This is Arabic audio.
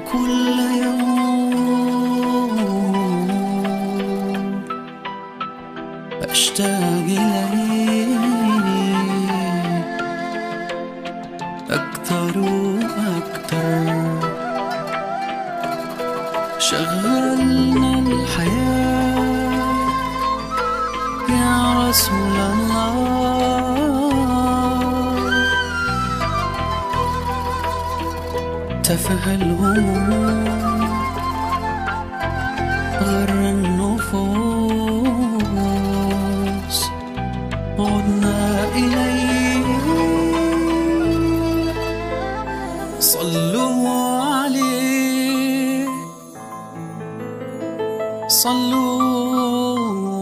وكل يوم أشتاق إليك أكتر وأكتر. شغلنا الحياة يا رسول الله، تفه الهموم غر النفوس، عدنا إليه. صلوا عليه، صلوا